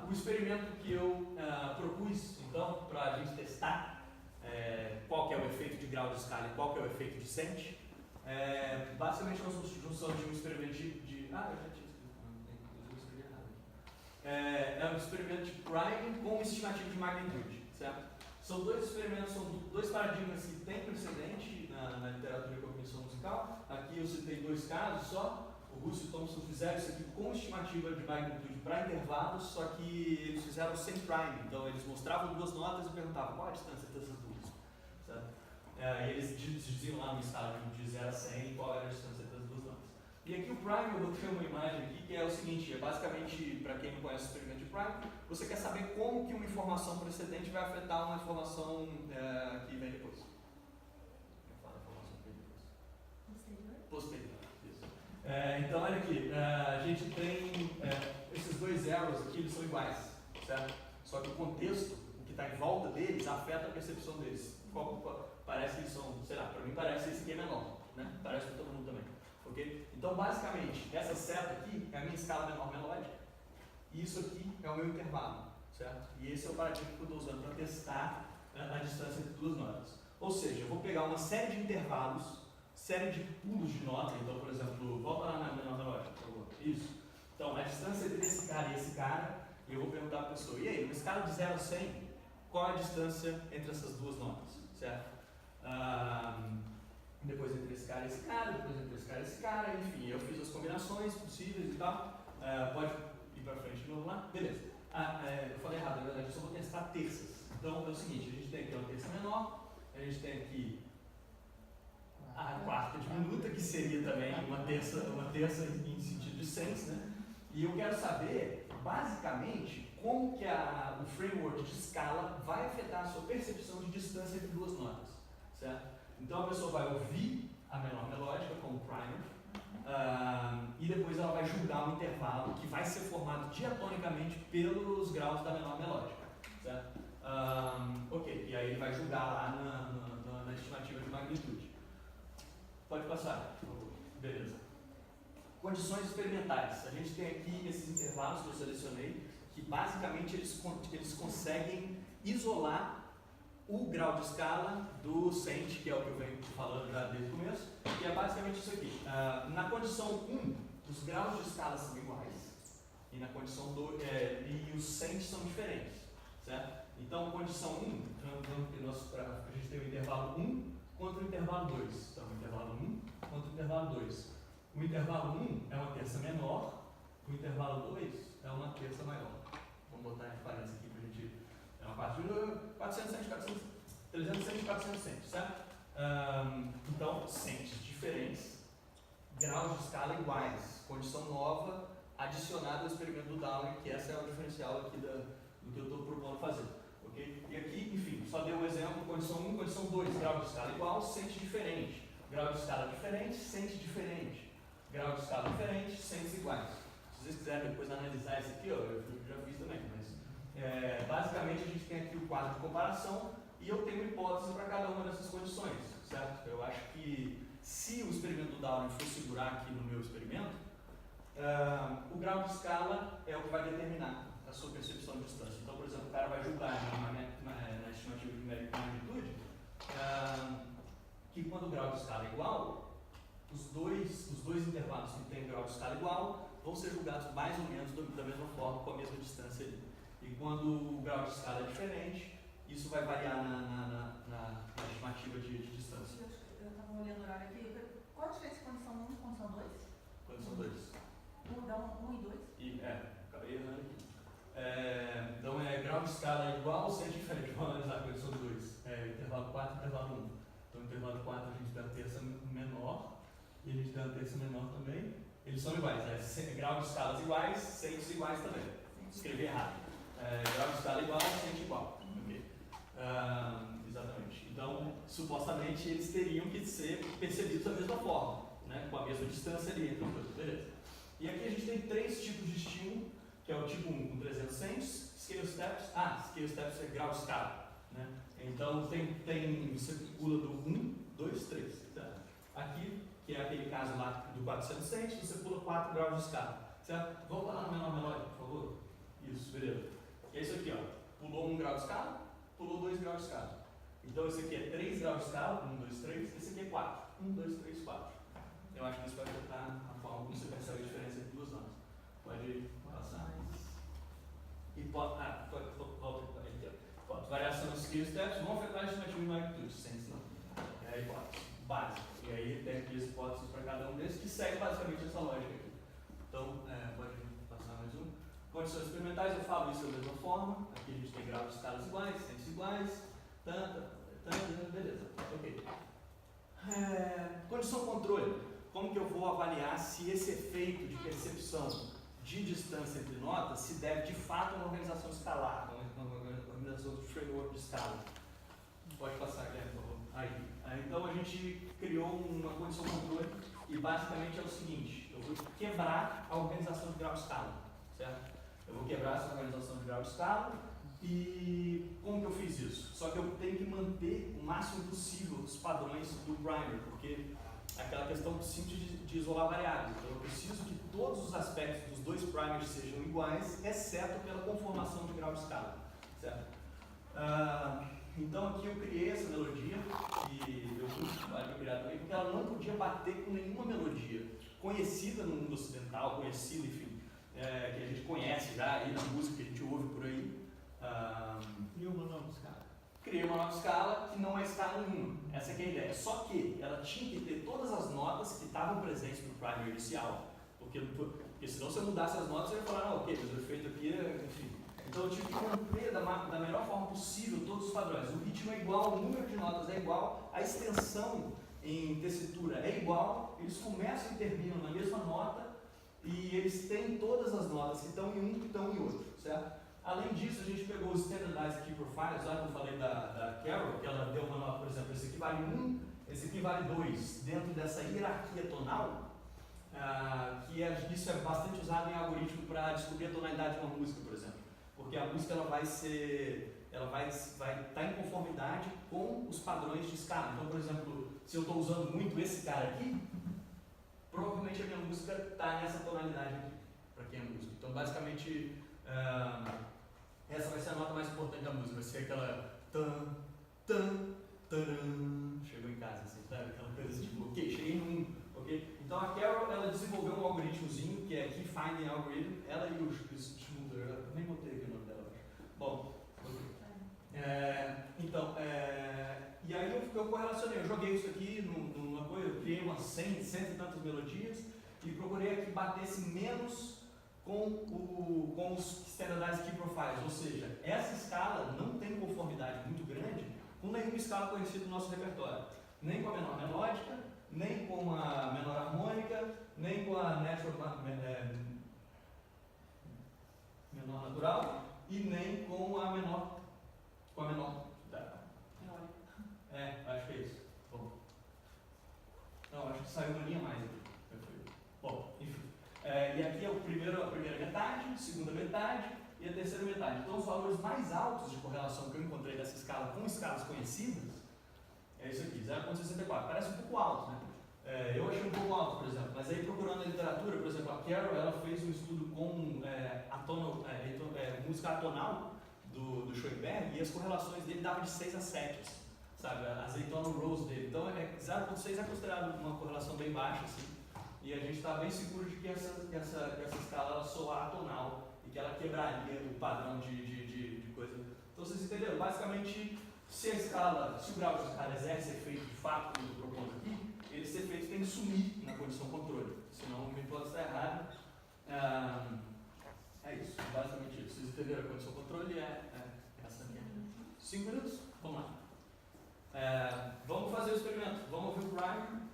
O experimento que eu propus, então, para a gente testar qual que é o efeito de grau de escala e qual que é o efeito de cent, basicamente é uma junção de um experimento eu já tinha escrito errado aqui. É um experimento de priming com estimativa de magnitude, certo? São dois experimentos, são dois paradigmas que têm precedente na literatura e cognição musical. Aqui eu citei 2 casos só. O Russo e o Thompson fizeram isso aqui com estimativa de magnitude para intervalos, só que eles fizeram sem priming. Então eles mostravam 2 notas e perguntavam qual a distância dessas duas, certo? E eles diziam lá no escala de 0 a 100 qual era a distância das 2 notas. E aqui o priming, eu vou ter uma imagem aqui que é o seguinte: basicamente, para quem não conhece o experimento de priming, você quer saber como que uma informação precedente vai afetar uma informação que vem depois. Posterior. Isso. Então, olha aqui, a gente tem esses 2 arrows aqui, eles são iguais, certo? Só que o contexto, o que está em volta deles, afeta a percepção deles. Parece que eles são, sei lá, para mim parece que esse aqui é menor, né? Parece para todo mundo também. Okay? Então, basicamente, essa seta aqui é a minha escala menor melódica e isso aqui é o meu intervalo, certo? E esse é o paradigma que eu estou usando para testar a distância entre 2 notas. Ou seja, eu vou pegar uma série de intervalos, série de pulos de nota. Então, por exemplo, volta lá na menor melódica, por favor. Isso. Então, a distância entre esse cara e esse cara, e eu vou perguntar para a pessoa: e aí, numa escala de 0 a 100, qual é a distância entre essas 2 notas, certo? Depois entre esse cara e esse cara, depois entre esse cara e esse cara, enfim, eu fiz as combinações possíveis e tal. Pode ir para frente de novo lá? Beleza. Eu falei errado, na verdade, eu só vou testar terças. Então é o seguinte: a gente tem aqui uma terça menor, a gente tem aqui a quarta diminuta, que seria também uma terça em sentido de cents, né? E eu quero saber, basicamente, como que o framework de escala vai afetar a sua percepção de distância entre 2 notas, certo? Então a pessoa vai ouvir a menor melódica como primer, e depois ela vai julgar um intervalo que vai ser formado diatonicamente pelos graus da menor melódica, certo? Ok, e aí ele vai julgar lá na estimativa de magnitude. Pode passar, por favor. Beleza. Condições experimentais. A gente tem aqui esses intervalos que eu selecionei, que basicamente eles conseguem isolar o grau de escala do cent, que é o que eu venho falando desde o começo, que é basicamente isso aqui. Na condição 1, os graus de escala são iguais, e na condição 2, e os sentes são diferentes, certo? Então, condição 1, a gente tem o intervalo 1 contra o intervalo 2. Então, o intervalo 1 contra o intervalo 2. O intervalo 1 é uma terça menor, o intervalo 2 é uma terça maior. Vamos botar em parênteses aqui para a gente. É uma parte de 400 centes, 300 centes, 400 centes, certo? Então, centes diferentes, graus de escala iguais, condição nova adicionada ao experimento do Dowling, que essa é o diferencial aqui do que eu estou propondo fazer. Okay? E aqui, enfim, só dei um exemplo, condição 1, condição 2, grau de escala igual, sente diferente. Grau de escala diferente, sente diferente. Grau de escala diferente, sentes iguais. Se vocês quiserem depois analisar isso aqui, ó, eu já fiz também, mas basicamente a gente tem aqui o quadro de comparação e eu tenho hipótese para cada uma dessas condições, certo? Eu acho que se o experimento do Dowling for segurar aqui no meu experimento, o grau de escala é o que vai determinar a sua percepção de distância. Então, por exemplo, o cara vai julgar na estimativa de magnitude que quando o grau de escala é igual, os dois intervalos que têm grau de escala igual vão ser julgados mais ou menos da mesma forma, com a mesma distância ali. E quando o grau de escala é diferente, isso vai variar na estimativa de distância. Eu estava olhando o horário aqui. Qual a diferença de condição 1 e condição 2? Condição 2. Dá 1 e 2? Acabei errando aqui. Então grau de escala igual ou sente diferente? Vamos analisar a condição 2. Intervalo 4 e intervalo 1. Então, intervalo 4 a gente dá a terça menor e a gente dá a terça menor também. Eles são iguais, grau de escalas iguais, centos iguais também. Escrevi errado. Grau de escala igual, centro igual. Okay. Exatamente. Então, supostamente, eles teriam que ser percebidos da mesma forma, né? Com a mesma distância ali entre os dois. Beleza. E aqui a gente tem 3 tipos de estímulo, que é o tipo 1 com 300 cents, scale steps. Scale steps é grau de escala, né? Então, você pula do 1, 2, 3. Tá? Aqui, que é aquele caso lá do 400 cents, você pula 4 graus de escala. Certo? Vamos lá no menor melódico, por favor. Isso, beleza. E é isso aqui, ó. Pulou 1 grau de escala, pulou 2 graus de escala. Então, esse aqui é 3 graus de escala, 1, 2, 3. Esse aqui é 4. 1, 2, 3, 4. Eu acho que isso vai afetar a forma como você percebe a diferença entre duas notas. Pode passar. E volta aqui, ó. Variação dos scale steps vão afetar a estimativa de magnitude, sem isso não. É a hipótese básica. E aí tem aqui as hipóteses para cada um desses, que segue basicamente essa lógica aqui. Então, pode passar mais um. Condições experimentais, eu falo isso da mesma forma. Aqui a gente tem graus de escalas iguais, centros iguais, beleza. Ok. Condição controle. Como que eu vou avaliar se esse efeito de percepção de distância entre notas se deve de fato a uma organização escalar, uma organização de framework de escala? Pode passar, Guilherme, por favor. Aí. Então a gente criou uma condição controle e basicamente é o seguinte: eu vou quebrar a organização de grau de escala, certo? Eu vou quebrar essa organização de grau de escala e como que eu fiz isso? Só que eu tenho que manter o máximo possível os padrões do primer, porque é aquela questão simples de isolar variáveis. Então eu preciso que todos os aspectos dos dois primers sejam iguais, exceto pela conformação de grau de escala, certo? Então aqui eu criei essa melodia e eu vou criar também porque ela não podia bater com nenhuma melodia conhecida no mundo ocidental, conhecida, enfim, que a gente conhece já aí na música que a gente ouve por aí. Criou uma nova escala. Criei uma nova escala que não é escala nenhuma. Essa aqui é a ideia. Só que ela tinha que ter todas as notas que estavam presentes no primer inicial, porque senão se eu mudasse as notas eu ia falar, ok, mas o efeito aqui é, enfim. Então eu tive que manter da melhor forma possível todos os padrões. O ritmo é igual, o número de notas é igual, a extensão em tessitura é igual, eles começam e terminam na mesma nota e eles têm todas as notas que estão em um e estão em outro, certo? Além disso, a gente pegou os Standardized Key Profiles, lá que eu falei da Carol, que ela deu uma nota, por exemplo, esse aqui vale 1, esse aqui vale 2, dentro dessa hierarquia tonal, isso é bastante usado em algoritmo para descobrir a tonalidade de uma música, por exemplo. Porque a música ela vai estar em conformidade com os padrões de escala. Então, por exemplo, se eu estou usando muito esse cara aqui, provavelmente a minha música está nessa tonalidade aqui, para quem é músico. Então, basicamente, essa vai ser a nota mais importante da música, vai ser aquela chegou em casa, assim, sabe? Aquela coisa tipo, ok, cheguei no 1, ok? Então a Carol, ela desenvolveu um algoritmozinho, que é Key Finding Algorithm, ela e o Schmuller, eu nem botei aqui o nome dela, acho. Bom, então, e aí eu correlacionei, eu joguei isso aqui numa coisa, eu criei umas 100 e tantas melodias e procurei que batesse menos com os Standardized Key Profiles, ou seja, essa escala não tem conformidade muito grande com nenhuma escala conhecida do nosso repertório, nem com a menor melódica, nem com a menor harmônica, nem com a menor natural e nem com a menor acho que é isso. Bom. Não, acho que saiu uma linha mais aqui. Perfeito. Bom, enfim. E aqui é a primeira metade, a segunda metade e a terceira metade. Então os valores mais altos de correlação que eu encontrei dessa escala com escalas conhecidas é isso aqui, 0,64. Parece um pouco alto, né? Eu achei um pouco alto, por exemplo, mas aí procurando a literatura, por exemplo, a Carol, ela fez um estudo com música atonal do Schoenberg e as correlações dele davam de 6 a 7, sabe, a Azeitona Rose dele. Então 0,6 é considerado uma correlação bem baixa, assim, e a gente está bem seguro de que essa escala ela soa atonal e que ela quebraria o padrão de coisa. Então vocês entenderam? Basicamente, se o grau de escala exerce efeito de fato, como eu estou propondo aqui, esse efeito tem que sumir na condição controle, senão o método está errado. É isso, basicamente isso. Vocês entenderam? A condição controle é essa aqui. 5 minutos? Vamos lá. Vamos fazer o experimento. Vamos ouvir o primer.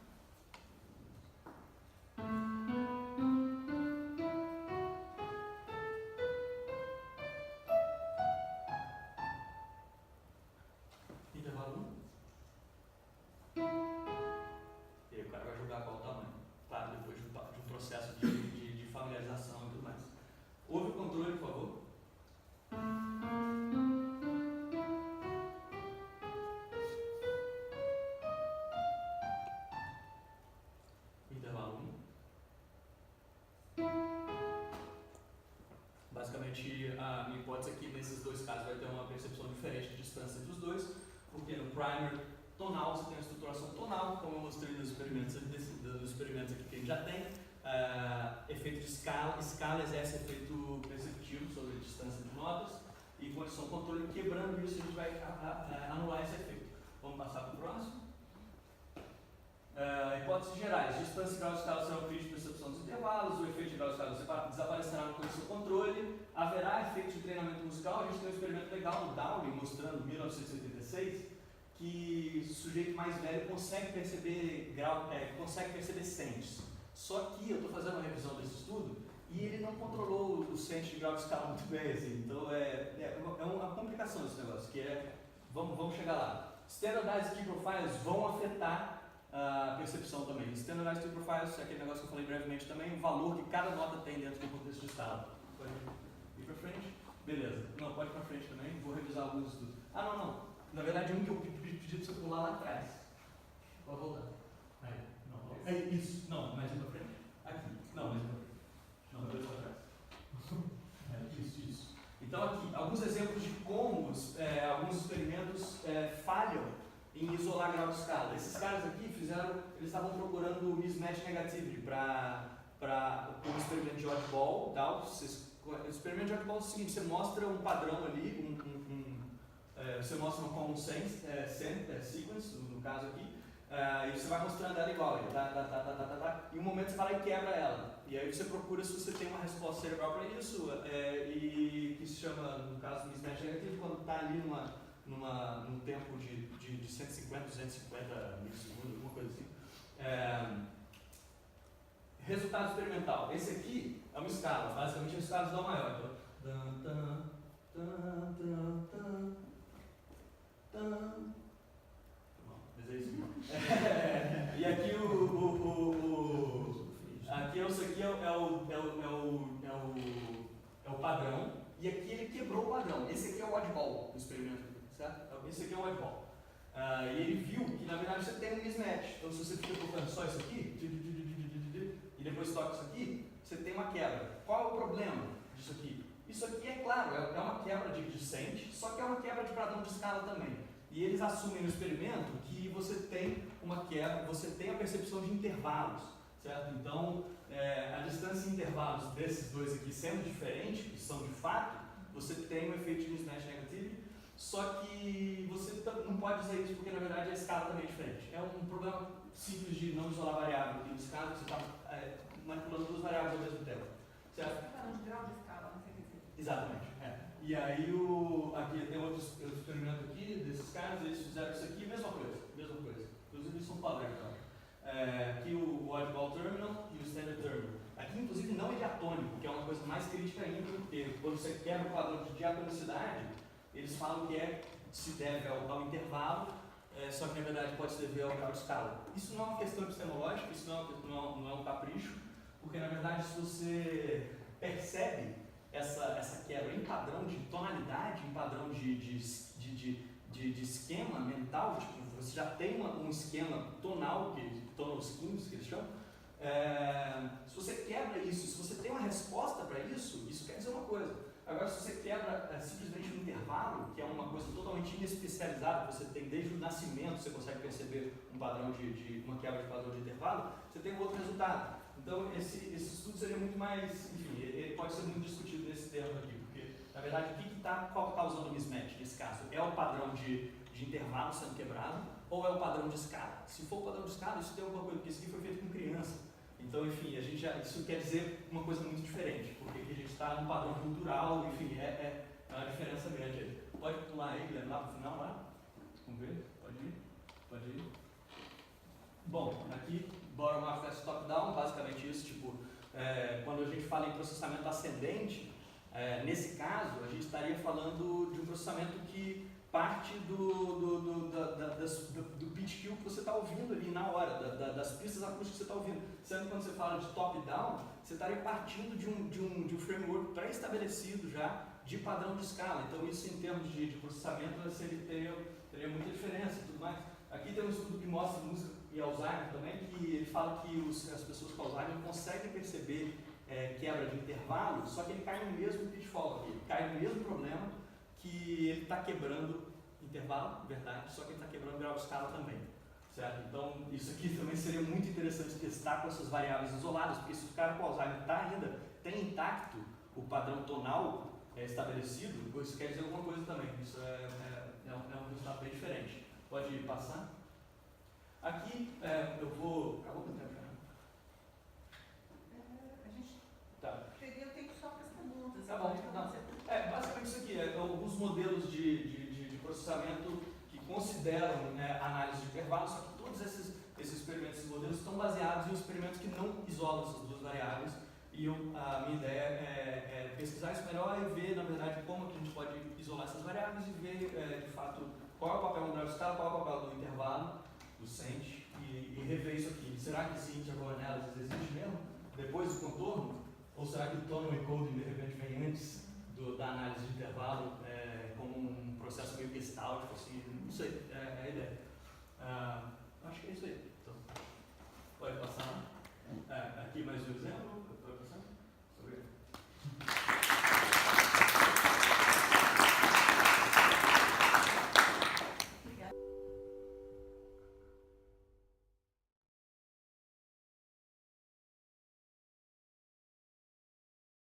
Intervalo 1. E aí o cara vai jogar qual o tamanho. Claro, depois de um processo de familiarização e tudo mais. Ouve o controle, por favor. Intervalo 1. Basicamente, a minha hipótese aqui nesses dois casos vai ter uma percepção diferente de distância entre os dois, porque no primer tonal você tem a estruturação tonal, como eu mostrei nos experimentos aqui que a gente já tem. Efeito de escala exerce efeito perceptivo sobre a distância de notas e condição controle, quebrando isso a gente vai anular esse efeito. Vamos passar para o próximo. Hipóteses gerais: distância e grau de escala serão críticos de percepção dos intervalos, o efeito de grau de escala desaparecerá na condição controle, haverá efeito de treinamento musical. A gente tem um experimento legal no Downing mostrando em 1986 que o sujeito mais velho consegue perceber sentes. Só que eu estou fazendo uma revisão desse estudo e ele não controlou o sente de grau de escala muito bem, assim. Então é uma complicação esse negócio, que vamos chegar lá. Standardized Key Profiles vão afetar a percepção também. Standardized Key Profiles é aquele negócio que eu falei brevemente também, o valor que cada nota tem dentro do contexto de escala. Pode ir para frente? Beleza. Não, pode ir para frente também, vou revisar alguns estudos. Não. Na verdade, um que eu pedi para você pular lá atrás. Pode voltar. Aí. Não. Isso. Não, mais um para frente. Aqui. Não, mais um para frente. Não, 2 para trás. Isso. Então aqui, alguns exemplos de como alguns experimentos falham em isolar grau de escala. Esses caras aqui eles estavam procurando mismatch negative para um experimento de oddball. O experimento de oddball é o seguinte: você mostra um padrão ali, você mostra uma common sense, sequence, no caso aqui, e você vai mostrando ela igual, e em um momento você vai lá e quebra ela. E aí você procura se você tem uma resposta cerebral para isso, e que se chama, no caso, mismatch negative, quando está ali num tempo de 150, 250 milissegundos, alguma coisa assim. Resultado experimental. Esse aqui é uma escala, basicamente a escala de Dó maior. Mas é isso. E aqui isso aqui é o padrão, e aqui ele quebrou o padrão. Esse aqui é o oddball do experimento, certo? Esse aqui é o oddball. E ele viu que na verdade você tem um mismatch. Então se você fica tocando só isso aqui e depois toca isso aqui, você tem uma quebra. Qual é o problema disso aqui? Isso aqui é claro, é uma quebra de sente, só que é uma quebra de padrão de escala também. E eles assumem no experimento que você tem uma quebra, você tem a percepção de intervalos. certo? Então, a distância e intervalos desses dois aqui sendo diferentes, que são de fato, você tem um efeito de mismatch negative, só que você não pode dizer isso porque na verdade a escala também é diferente. É um problema simples de não isolar variável, porque nesse caso você está manipulando duas variáveis ao mesmo tempo, certo? Você está falando de grau de escala, não sei o que dizer. Exatamente. E aí, aqui tem outro experimento aqui desses caras, eles fizeram isso aqui, mesma coisa. Inclusive eles são padrões, então. Aqui o oddball terminal e o standard terminal. Aqui, inclusive, não é diatônico, que é uma coisa mais crítica ainda, porque quando você quebra o padrão de diatonicidade, eles falam que se deve ao intervalo, só que na verdade pode se dever ao grau de escala. Isso não é uma questão epistemológica, isso não é um capricho, porque na verdade se você percebe essa quebra em padrão de tonalidade, em padrão de esquema mental, tipo, você já tem um esquema tonal, tonal schemes, que eles chamam, se você quebra isso, se você tem uma resposta para isso, isso quer dizer uma coisa. Agora, se você quebra simplesmente um intervalo, que é uma coisa totalmente inespecializada, que você tem desde o nascimento, você consegue perceber um padrão uma quebra de padrão de intervalo, você tem um outro resultado. Então, esse estudo seria muito mais, enfim, ele pode ser muito discutido nesse termo aqui, porque, na verdade, qual está usando o mismatch nesse caso? É o padrão de intervalo sendo quebrado ou é o padrão de escala? Se for o padrão de escala, isso tem alguma coisa, porque isso aqui foi feito com criança. Então, enfim, isso quer dizer uma coisa muito diferente, porque aqui a gente está num padrão cultural, enfim, é uma diferença grande aí. Pode pular aí, Guilherme, lá para o final, lá? Vamos ver? Pode ir. Bom, aqui, bottom-up versus top-down, basicamente isso, tipo, quando a gente fala em processamento ascendente, nesse caso, a gente estaria falando de um processamento que parte do pitch cue que você está ouvindo ali na hora, das pistas acústicas que você está ouvindo. Sendo que quando você fala de top-down, você estaria partindo de um framework pré-estabelecido já de padrão de escala. Então isso em termos de processamento teria muita diferença e tudo mais. Aqui tem um estudo que mostra música e Alzheimer também, que ele fala que as pessoas com Alzheimer conseguem perceber quebra de intervalo, só que ele cai no mesmo pitfall aqui, cai no mesmo problema que ele está quebrando intervalo, verdade, só que ele está quebrando grau de escala também, certo? Então, isso aqui também seria muito interessante testar com essas variáveis isoladas, porque se o cara com Alzheimer tem intacto o padrão tonal estabelecido, isso quer dizer alguma coisa também, isso é um resultado bem diferente. Pode passar? Aqui, eu vou... Acabou o tempo já, né? A gente Tá. teria tempo só para as perguntas. Tá bom, não. Basicamente isso aqui, alguns modelos de processamento que consideram análise de intervalos, só que todos esses experimentos, esses modelos estão baseados em experimentos que não isolam essas duas variáveis, e a minha ideia é pesquisar isso melhor e ver, na verdade, como que a gente pode isolar essas variáveis e ver, de fato, qual é o papel do grau de escala, qual é o papel do intervalo, do sente, e rever isso aqui. Será que esse interval analysis existe mesmo, depois do contorno? Ou será que o tonal encoding, de repente, vem antes da análise de intervalo, como um processo meio gestáltico, assim? Não sei, é a ideia. Acho que é isso aí. Então, pode passar.